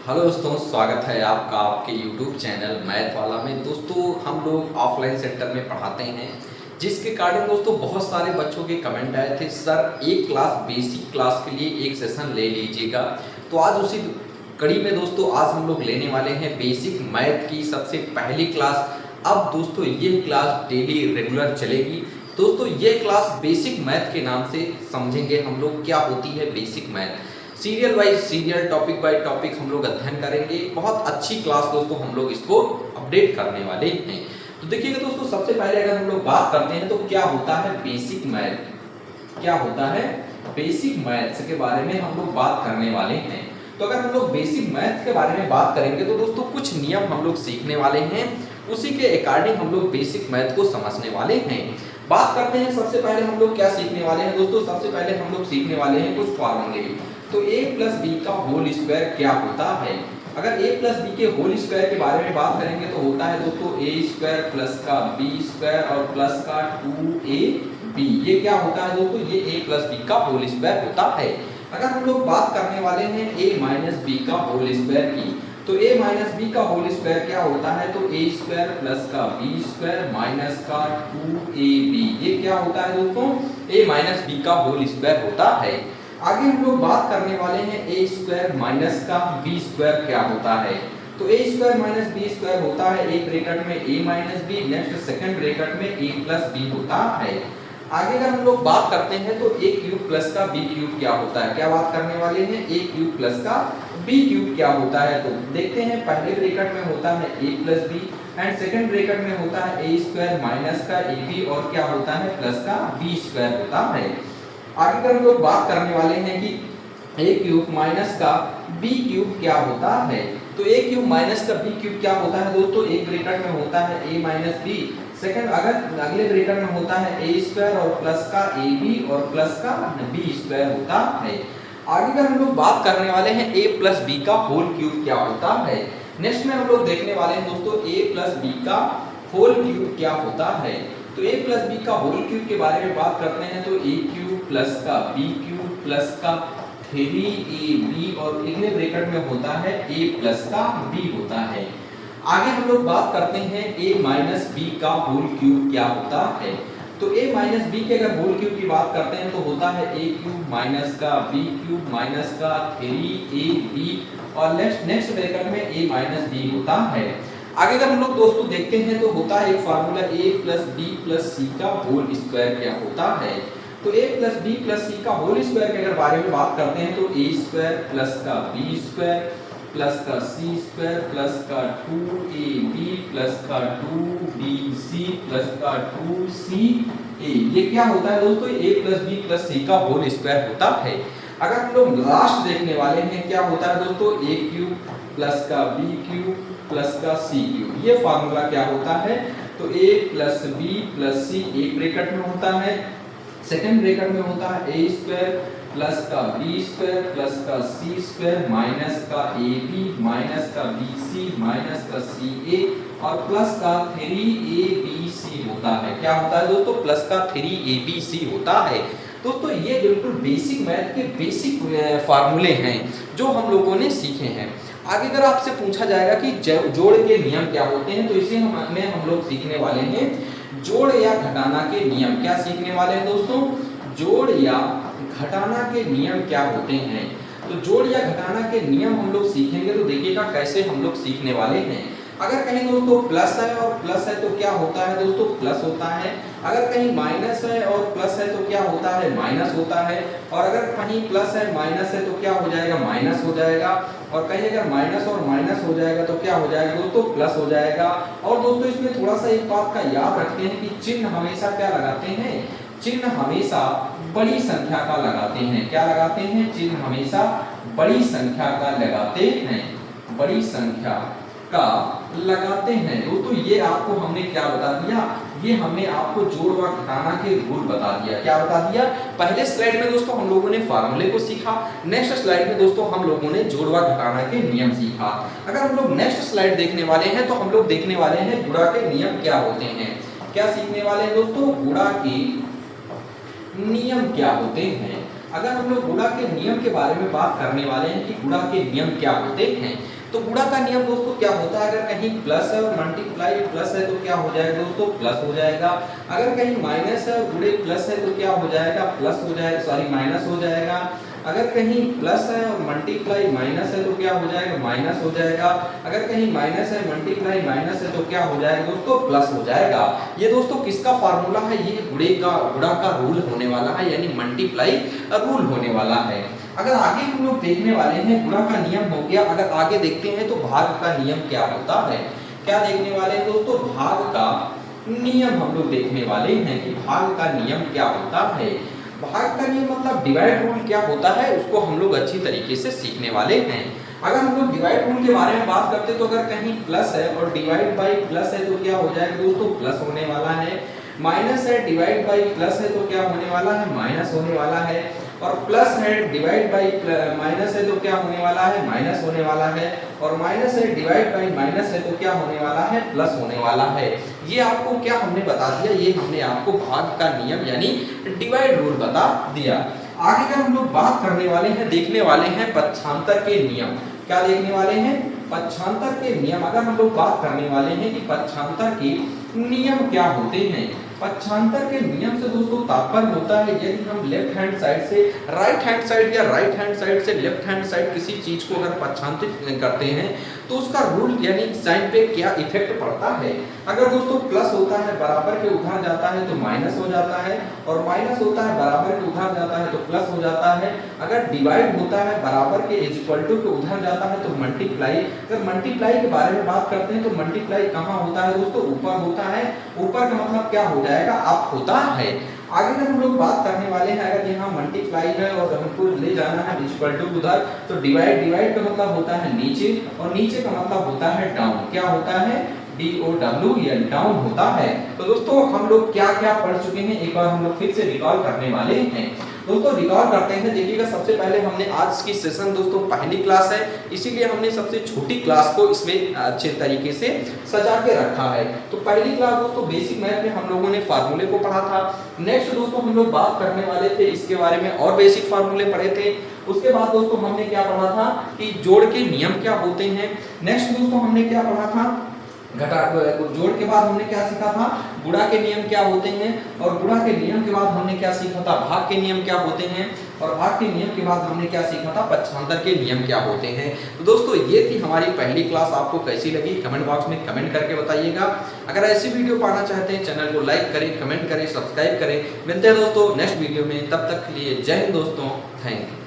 Hello दोस्तों, स्वागत है आपका आपके YouTube चैनल मैथ वाला में। दोस्तों हम लोग ऑफलाइन सेंटर में पढ़ाते हैं, जिसके कारण दोस्तों बहुत सारे बच्चों के कमेंट आए थे, सर एक क्लास बेसिक क्लास के लिए एक सेशन ले लीजिएगा। तो आज उसी कड़ी में दोस्तों आज हम लोग लेने वाले हैं बेसिक मैथ की सबसे पहली क्लास। अब दोस्तों ये क्लास डेली रेगुलर चलेगी। दोस्तों ये क्लास बेसिक मैथ के नाम से समझेंगे हम लोग क्या होती है basic math. Serial wise serial, topic by topic हम लोग अध्ययन करेंगे। बहुत अच्छी क्लास दोस्तों हम लोग इसको अपडेट करने वाले हैं। तो देखिएगा दोस्तों, सबसे पहले अगर हम लोग बात करते हैं तो क्या होता है बेसिक मैथ, क्या होता है बेसिक मैथ्स के बारे में हम लोग बात करने वाले हैं। तो अगर हम लोग बेसिक मैथ के बारे में बात करेंगे तो दोस्तों कुछ नियम हम लोग सीखने वाले हैं, उसी के अकॉर्डिंग हम लोग बेसिक मैथ को समझने वाले हैं। बात करते हैं सबसे पहले हम लोग क्या सीखने वाले हैं दोस्तों। सबसे पहले हम लोग सीखने वाले हैं कुछ फॉर्मूले। तो a प्लस बी का होल स्क्वायर क्या होता है। अगर a प्लस बी के होल स्क्वायर के बारे में बात करेंगे तो होता है दोस्तों a स्क्वायर प्लस का b स्क्वायर और प्लस का 2ab। ये क्या होता है दोस्तों, ये a प्लस बी का होल स्क्वायर होता है। अगर हम लोग बात करने वाले हैं a माइनस बी का होल स्क्वायर की, तो a माइनस बी का होल स्क्वायर क्या होता है, तो a स्क्वायर प्लस का b स्क्वायर माइनस का 2ab। ये क्या होता है दोस्तों, a माइनस बी का होल स्क्वायर होता है। आगे हम लोग बात करने वाले हैं a स्क्वायर माइनस का b स्क्वायर क्या होता है। तो a square minus b square होता है एक ब्रैकेट में a minus b, next second bracket में a प्लस b होता है। आगे अगर हम लोग बात करते हैं तो a क्यूब प्लस का b क्यूब क्या होता है। क्या बात करने वाले हैं, a क्यूब प्लस का b क्यूब क्या होता है। तो देखते हैं, पहले ब्रैकेट में होता है a plus b and second bracket में होता है a स्क्वायर माइनस का ab और क्या होता है प्लस का b स्क्वायर होता है। आगे कर हम लोग बात करने वाले हैं कि a क्यूब माइनस का b क्यूब क्या होता है। तो a क्यूब माइनस का b क्यूब क्या होता है दोस्तों, एक ब्रैकेट में होता है a माइनस b, सेकंड अगर अगले ब्रैकेट में होता है a स्क्वायर और प्लस का ab और प्लस का b स्क्वायर होता है। आगे कर हम लोग बात करने वाले हैं a प्लस b का होल क्यूब क्या होता है। नेक्स्ट में हम लोग देखने वाले हैं दोस्तों a प्लस b का होल क्यूब क्या होता है। तो a प्लस बी का होल क्यूब के बारे में बात करते हैं तो a क्यूब प्लस का b क्यूब प्लस का 3ab और इतने ब्रैकेट में होता है a प्लस का b होता है। आगे हम लोग बात करते हैं a माइनस b का होल क्यूब क्या होता है। तो a माइनस b के अगर होल क्यूब की बात करते हैं तो होता है a क्यूब माइनस का b क्यूब माइनस का 3ab और नेक्स्ट ब्रैकेट में a माइनस b होता है। आगे अगर हम लोग दोस्तों देखते हैं तो होता है एक formula a plus B plus C का होल स्क्वायर क्या होता है। तो a plus B plus C का होल स्क्वायर के अगर बारे में बात करते हैं तो a स्क्वायर प्लस का b स्क्वायर प्लस का c स्क्वायर प्लस का 2ab प्लस का 2bc प्लस का 2ca। ये क्या होता है दोस्तों, a plus B plus C का होल स्क्वायर होता है। अगर हम लोग लास्ट देखने वाले हैं क्या होता है दोस्तों, a क्यूब प्लस का b क्यूब प्लस का c क्यूब। ये फार्मूला क्या होता है, तो a प्लस बी प्लस सी एक ब्रैकेट में होता है, सेकंड ब्रैकेट में होता है a स्क्वायर प्लस का b स्क्वायर प्लस का c स्क्वायर माइनस का ab माइनस का bc माइनस का ca और प्लस का 3abc होता है। क्या होता है दोस्तों, प्लस का 3abc होता है। दोस्तों ये बिल्कुल बेसिक मैथ के बेसिक फार्मूले हैं जो हम लोगों ने सीखे हैं। आगे अगर आपसे पूछा जाएगा कि जोड़ के नियम क्या होते हैं तो इसे हम लोग सीखने वाले हैं जोड़ या घटाना के नियम। क्या सीखने वाले हैं दोस्तों, जोड़ या घटाना के नियम क्या होते हैं। तो जोड़ या घटाना के नियम हम लोग सीखेंगे तो देखिएगा कैसे हम लोग सीखने वाले हैं। अगर कहीं दोस्तों प्लस है और प्लस है तो क्या होता है दोस्तों, प्लस होता है। अगर कहीं माइनस है और प्लस है तो क्या होता है, माइनस होता है। और अगर कहीं प्लस है माइनस है तो क्या हो जाएगा, माइनस हो जाएगा। और कहीं अगर माइनस और माइनस हो जाएगा तो क्या हो जाएगा दोस्तों, प्लस हो जाएगा। और दोस्तों इसमें थोड़ा सा एक बात का याद रखते हैं कि चिन्ह हमेशा क्या लगाते हैं, चिन्ह हमेशा बड़ी संख्या का लगाते हैं। क्या लगाते हैं, चिन्ह हमेशा बड़ी संख्या का लगाते हैं, बड़ी संख्या का लगाते हैं। दोस्तों ये आपको हमने क्या बता दिया, ये हमने आपको जोड़ व घटाना के रूल बता दिया। क्या बता दिया, पहले स्लाइड में दोस्तों हम लोगों ने फार्मूले को सीखा, नेक्स्ट स्लाइड में दोस्तों हम लोगों ने जोड़ व घटाना के नियम सीखा। अगर हम लोग नेक्स्ट स्लाइड देखने वाले हैं तो हम लोग देखने वाले हैं गुणा के नियम क्या होते हैं। क्या सीखने वाले हैं दोस्तों, गुणा के नियम क्या होते हैं। अगर हम लोग गुणा के नियम के बारे में बात करने वाले हैं कि गुणा के नियम क्या होते हैं, तो गुणा का नियम दोस्तों क्या होता है, अगर कहीं प्लस है और मल्टीप्लाई प्लस है तो क्या हो जाएगा दोस्तों, प्लस हो जाएगा। अगर कहीं माइनस है और गुणे प्लस है तो क्या हो जाएगा, प्लस हो जाएगा, सॉरी माइनस हो जाएगा। अगर कहीं प्लस है और मल्टीप्लाई माइनस है तो क्या हो जाएगा, माइनस हो जाएगा। अगर कहीं माइनस है मल्टीप्लाई माइनस है तो क्या हो जाएगा दोस्तों, प्लस हो जाएगा। ये दोस्तों किसका फार्मूला है, ये गुणा का रूल होने वाला है, यानी मल्टीप्लाई रूल होने वाला है। अगर आगे हम लोग देखने वाले हैं, गुणा का नियम हो गया, अगर आगे देखते हैं तो भाग का नियम क्या होता है, क्या देखने वाले हैं दोस्तों, भाग का नियम हम लोग देखने वाले हैं कि भाग का नियम क्या होता है। भाग का नियम मतलब डिवाइड रूल क्या होता है, उसको हम लोग अच्छी तरीके से सीखने वाले हैं। अगर हम लोग डिवाइड रूल के बारे में बात करते हैं तो अगर कहीं प्लस है और डिवाइड बाई प्लस है तो क्या हो जाएगा दोस्तों, प्लस होने वाला है। माइनस है डिवाइड बाई प्लस है तो क्या होने वाला है, माइनस होने वाला है। और प्लस है डिवाइड बाई माइनस है तो क्या होने वाला है, माइनस होने वाला है। और माइनस है डिवाइड बाई माइनस है तो क्या होने वाला है, प्लस होने वाला है। ये आपको क्या हमने बता दिया, ये हमने आपको भाग का नियम यानी डिवाइड रूल बता दिया। आगे का हम लोग बात करने वाले हैं, देखने वाले हैं पक्षांतर के नियम। क्या देखने वाले हैं, पक्षांतर के नियम। अगर हम लोग बात करने वाले हैं कि पक्षांतर के नियम क्या होते हैं, पक्षांतर के नियम से दोस्तों तात्पर्य होता है यदि हम लेफ्ट हैंड साइड से राइट हैंड साइड या राइट हैंड साइड से लेफ्ट हैंड साइड किसी चीज को अगर पक्षांतरित करते हैं तो उसका रूल यानी साइन पे क्या इफेक्ट पड़ता है। अगर दोस्तों प्लस होता है बराबर के उधर जाता है तो माइनस हो जाता है, और माइनस होता है बराबर के उधर जाता है तो प्लस हो जाता है। अगर डिवाइड होता है बराबर के इज इक्वल टू के उधर जाता है तो मल्टीप्लाई। अगर मल्टीप्लाई के बारे में बात करते हैं तो मल्टीप्लाई कहाँ होता है दोस्तों, ऊपर होता है। ऊपर का मतलब क्या हो जाएगा, अप होता है। आगे जब हम लोग बात करने वाले हैं, अगर यहाँ मल्टीप्लाई है और हमको ले जाना है इक्वल टू उधर तो डिवाइड का मतलब होता है नीचे, और नीचे का मतलब होता है डाउन। क्या होता है, DOW या डाउन होता है। तो दोस्तों हम लोग क्या क्या पढ़ चुके हैं, एक बार हम लोग फिर से रिकॉल करने वाले हैं। दोस्तों रिकॉल करते हैं, देखिएगा सबसे पहले हमने आज की सेशन दोस्तों पहली क्लास है, इसीलिए हमने सबसे छोटी क्लास को इसमें अच्छे तरीके से सजा के रखा है। तो पहली क्लास दोस्तों बेसिक मैथ में हम लोगों ने फार्मूले को पढ़ा था। नेक्स्ट दोस्तों हम लोग बात करने वाले थे इसके बारे में और बेसिक फार्मूले पढ़े थे। उसके बाद दोस्तों हमने क्या पढ़ा था कि जोड़ के नियम क्या होते हैं। नेक्स्ट दोस्तों हमने क्या पढ़ा था, जोड़ के बाद हमने क्या सीखा था, गुणा के नियम क्या होते हैं। और गुणा के नियम के बाद हमने क्या सीखा था, भाग के नियम क्या होते हैं। और भाग के नियम के बाद हमने क्या सीखा था, पक्षांतर के नियम क्या होते हैं। तो दोस्तों ये थी हमारी पहली क्लास, आपको कैसी लगी कमेंट बॉक्स में कमेंट करके बताइएगा। अगर ऐसी वीडियो पाना चाहते हैं चैनल को लाइक करें, कमेंट करें, सब्सक्राइब करें। मिलते हैं दोस्तों नेक्स्ट वीडियो में, तब तक के लिए जय हिंद दोस्तों, थैंक यू।